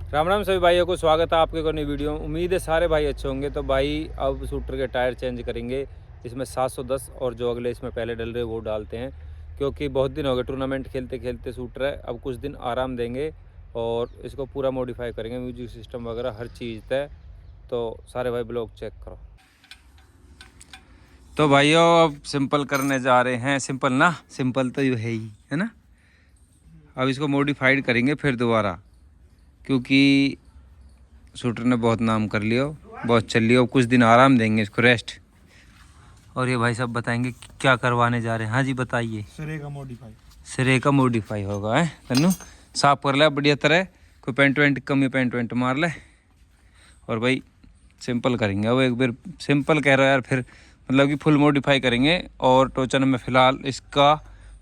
राम राम सभी भाइयों को स्वागत है आपके को नई वीडियो। उम्मीद है सारे भाई अच्छे होंगे। तो भाई अब शूटर के टायर चेंज करेंगे। इसमें 710 और जो अगले इसमें पहले डल रहे वो डालते हैं, क्योंकि बहुत दिन हो गए टूर्नामेंट खेलते खेलते शूटर है। अब कुछ दिन आराम देंगे और इसको पूरा मॉडिफाई करेंगे, म्यूजिक सिस्टम वगैरह हर चीज़ तय। तो सारे भाई ब्लॉग चेक करो। तो भाइयों अब सिंपल करने जा रहे हैं। सिंपल ना, सिंपल तो ये है ही है ना। अब इसको मॉडिफाइड करेंगे फिर दोबारा, क्योंकि शूटर ने बहुत नाम कर लिया, बहुत चल लिया। कुछ दिन आराम देंगे इसको, रेस्ट। और ये भाई साहब बताएंगे क्या करवाने जा रहे हैं। हाँ जी बताइए। सिरे का मॉडिफाई होगा है तन्नू। साफ कर ले बढ़िया तरह, कोई पेंट वेंट कमी पेंट वेंट मार ले। और भाई सिंपल करेंगे। अब एक बार सिंपल कह रहा है यार, फिर मतलब कि फुल मॉडिफाई करेंगे। और टोचन में फ़िलहाल इसका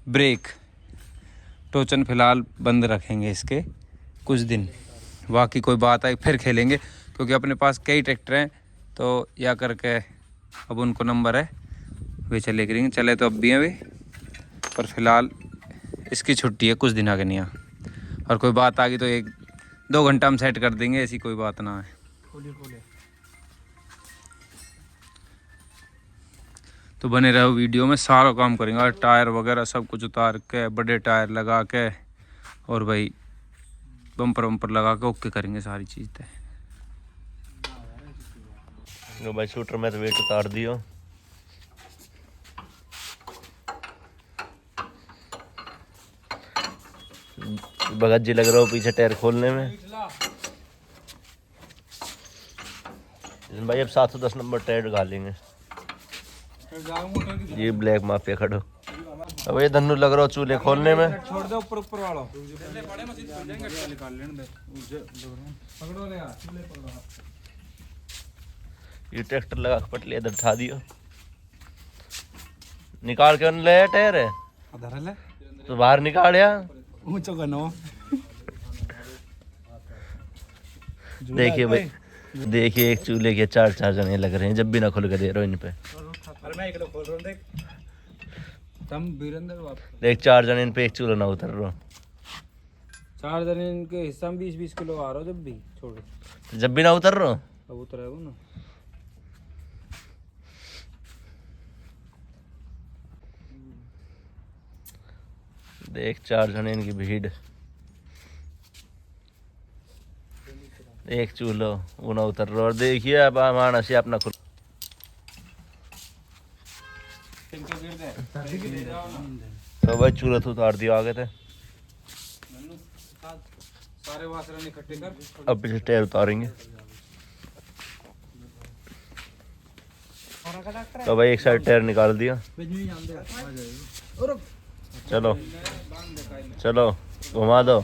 ब्रेक टोचन फ़िलहाल बंद रखेंगे इसके कुछ दिन। बाकी कोई बात आई फिर खेलेंगे, क्योंकि अपने पास कई ट्रैक्टर हैं। तो या करके अब उनको नंबर है वे चले करेंगे। चले तो अब भी हैं वे, पर फिलहाल इसकी छुट्टी है कुछ दिन आगे नहीं। और कोई बात आ गई तो 1-2 घंटा हम सेट कर देंगे, ऐसी कोई बात ना है। तो बने रहो वीडियो में, सारा काम करेंगे। और टायर वगैरह सब कुछ उतार के, बड़े टायर लगा के, और भाई बम्पर वम्पर लगा के ओके करेंगे सारी चीज़ तय। लो भाई शूटर में तो वेट उतार दियो। भगत जी लग रहा हो पीछे टायर खोलने में। भाई अब 710 नंबर टायर घालेंगे। ये ब्लैक माफिया खड़ो। अब ये धन्नू लग रहा हो चूल्हे खोलने में। छोड़ दो ऊपर ऊपर वाला। ये ट्रैक्टर लगा के पटली इधर उठा दियो। निकाल के ले टायर है तो बाहर निकाल या। देखिए भाई, देखिए एक चूल्हे के 4 जने लग रहे हैं, जब भी ना खुल के दे रहे हो इन पे। देख 4 जने इन पे एक चूल्हा ना उतर रहा। 4 जने इनके हिस्सा में 20-20 किलो आ रहा हो। जब भी छोड़ो, जब भी ना उतर रहा अब उतरेगा ना। देख 4 जने इनकी भीड़। एक चूल्हो वो ना उतर रहा। और देखिए अब माना से अपना खुल। तो भाई चूल्हा तो उतार दिया आगे थे। सारे वासरन इकट्ठे कर। अब पीछे टायर उतारेंगे। तो भाई एक साइड टायर निकाल दिया। चलो चलो घुमा दो।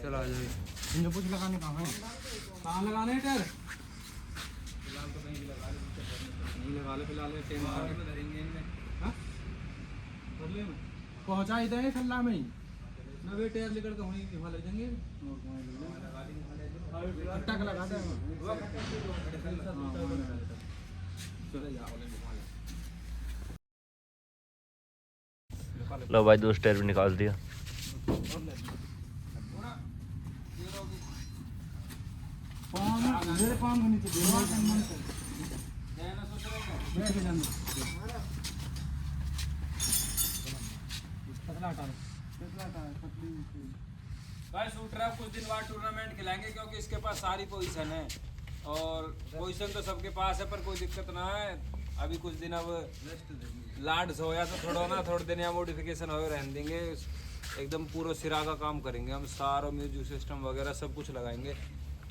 चलो आ जाइए। इनको कुछ लगाने कहाँ लगाने हैं टायर? फिलहाल तो कहीं भी लगा ले, नहीं लगा ले फिलहाल। में धरेंगे इनमें। हाँ पहुँचा ही देंगे खल्ला में ही ना। वे टायर लेकर के वहीं वहाँ ले जाएंगे। टक लगा देंगे। लो भाई 2 टायर भी निकाल दिया। भाई शूटर आप कुछ दिन बाद टूर्नामेंट खिलाएंगे, क्योंकि इसके पास सारी पोजीशन है। और पोजीशन तो सबके पास है, पर कोई दिक्कत ना है। अभी कुछ दिन अब लाड सोया तो थोड़े दिन या मॉडिफिकेशन हो रहने देंगे। एकदम पूरा सिरा का काम करेंगे हम। सारा म्यूजिक सिस्टम वगैरह सब कुछ लगाएंगे,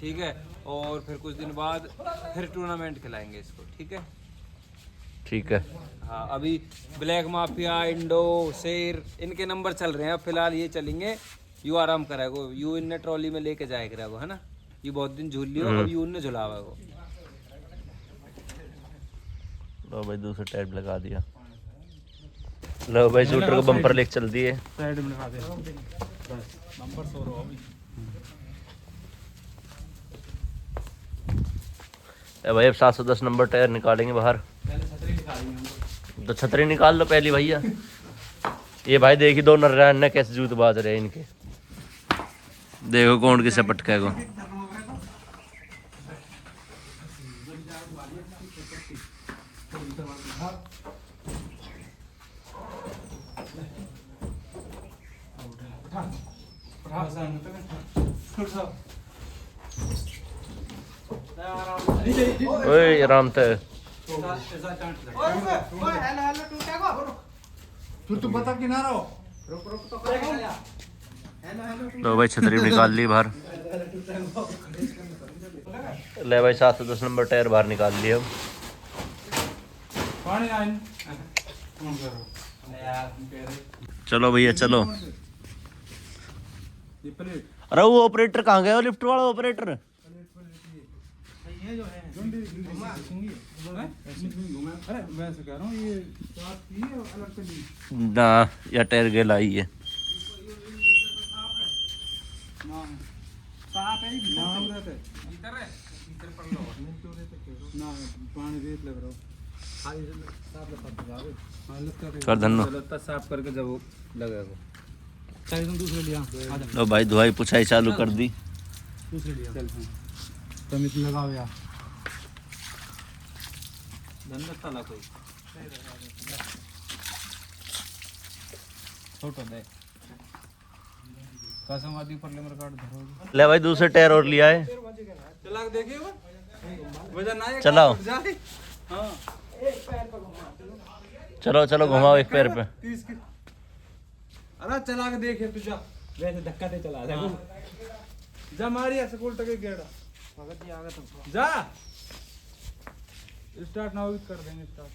ठीक है। और फिर कुछ दिन बाद फिर टूर्नामेंट खिलाएंगे इसको, ठीक है। ठीक है। हाँ अभी ब्लैक माफिया, इंडो, शेर इनके नंबर चल रहे हैं। अब फिलहाल ये चलेंगे। यू आराम करेगो, यू इनने ट्रॉली में लेके जाए करेगो, है ना। ये बहुत दिन झूल लियो, अब यू ने झुलावा को। लो भाई दूसरा टायर भी लगा दिया। लो भाई शूटर को बम्पर लेके चल दिए। साइड में लगा दे बम्पर सो रहा अभी। भाई अब 710 नंबर टायर निकालेंगे बाहर। पहले छतरी निकालेंगे हम। तो छतरी निकाल लो पहली भैया। ये भाई देखी दो नारायण ने कैसे जूत बाज रहे हैं इनके। देखो कौन किसे पटकेगा। ओए आराम से। तू बता किनारा हो। लो भाई छतरी निकाल ली बाहर। ले भाई 7 से 10 नंबर टायर बाहर निकाल लिया। चलो भैया चलो। अरे वो ऑपरेटर कहाँ गया? लिफ्ट वाला ऑपरेटर। ना या टायर गेल आई है। कर धन्नो साफ करके जब वो लगेगा। दूसरे लिया लो भाई धुआई पुछाई चालू कर दी। दूसरे लिया तुम इतनी लगाओ यार। कोई छोटो दे कसम आदि पर लेमर कार्ड धरोगे। ले भाई दूसरे टायर और लिया है। चला के देखिए वजन ना चलाओ। हां चलो चलो घुमाओ एक पैर पे। 30 की। अरे चला के देखिए तू जा। वैसे धक्का दे चला जा। जा मारिया स्कूल तक गेड़ा। भगत जी आ गए तुम। जा स्टार्ट ना कर देंगे स्टार्ट।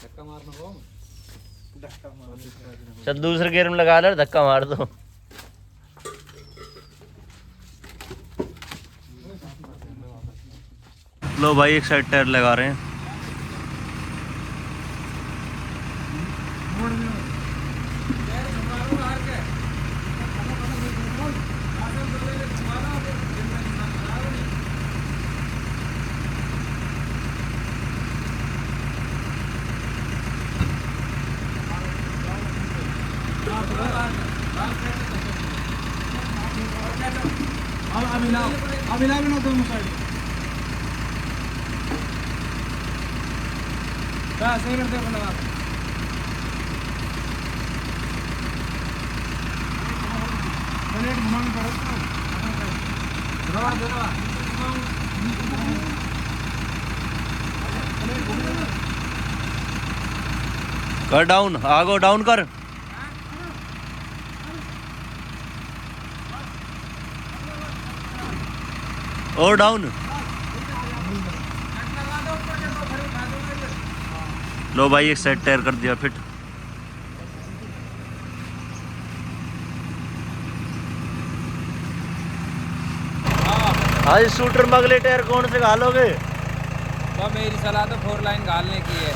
धक्का मारना हो। धक्का मार। चल दूसरे गियर में लगा ले धक्का मार दो। लो भाई एक साइड टायर लगा रहे हैं। अभी ना दोनों साइड। सही करते हो लगा। प्लेट घुमानी पड़ेगा। कर डाउन आगो डाउन कर। और डाउन। लो भाई एक साइड टायर कर दिया फिट। आज शूटर में अगले टायर कौन से घालोगे? तो मेरी सलाह तो 4 लाइन घालने की है,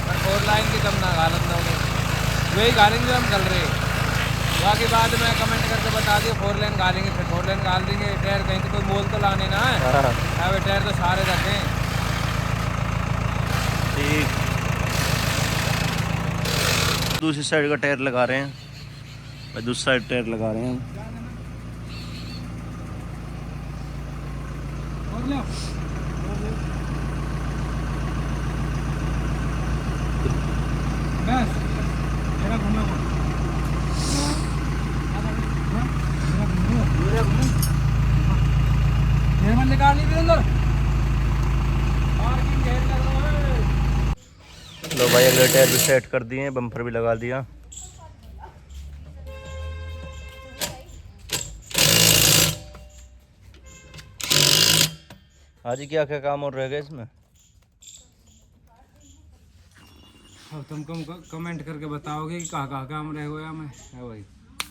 पर 4 लाइन की कम ना घालन दोगे, वही घालेंगे हम चल रहे। बाकी बाद में कमेंट करके बता दिए 4 लाइन घालेंगे, फिर 4 लाइन घाल देंगे। टायर कहीं तो कोई मोल तो लाने ना है। अब टायर तो सारे रखें। ठीक दूसरी साइड का टायर लगा रहे हैं भाई। दूसरी साइड टायर लगा रहे हैं। बस मेरा घूमना निकाल ली अंदर। लो भाई अगले टायर भी सेट कर दिए, बम्पर भी लगा दिया। आज ही क्या क्या काम और रह गया इसमें? अब तुम कमेंट करके बताओगे कि कहाँ काम रह गया मैं है भाई।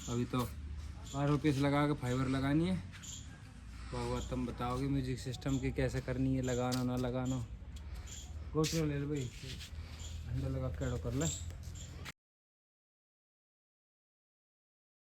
अभी तो आर पीस लगा के फाइबर लगानी है। तो तुम बताओगे म्यूजिक सिस्टम की कैसे करनी है, लगाना ना लगाना। गोचरो ले ले भाई, अंदर लगा के कर ले।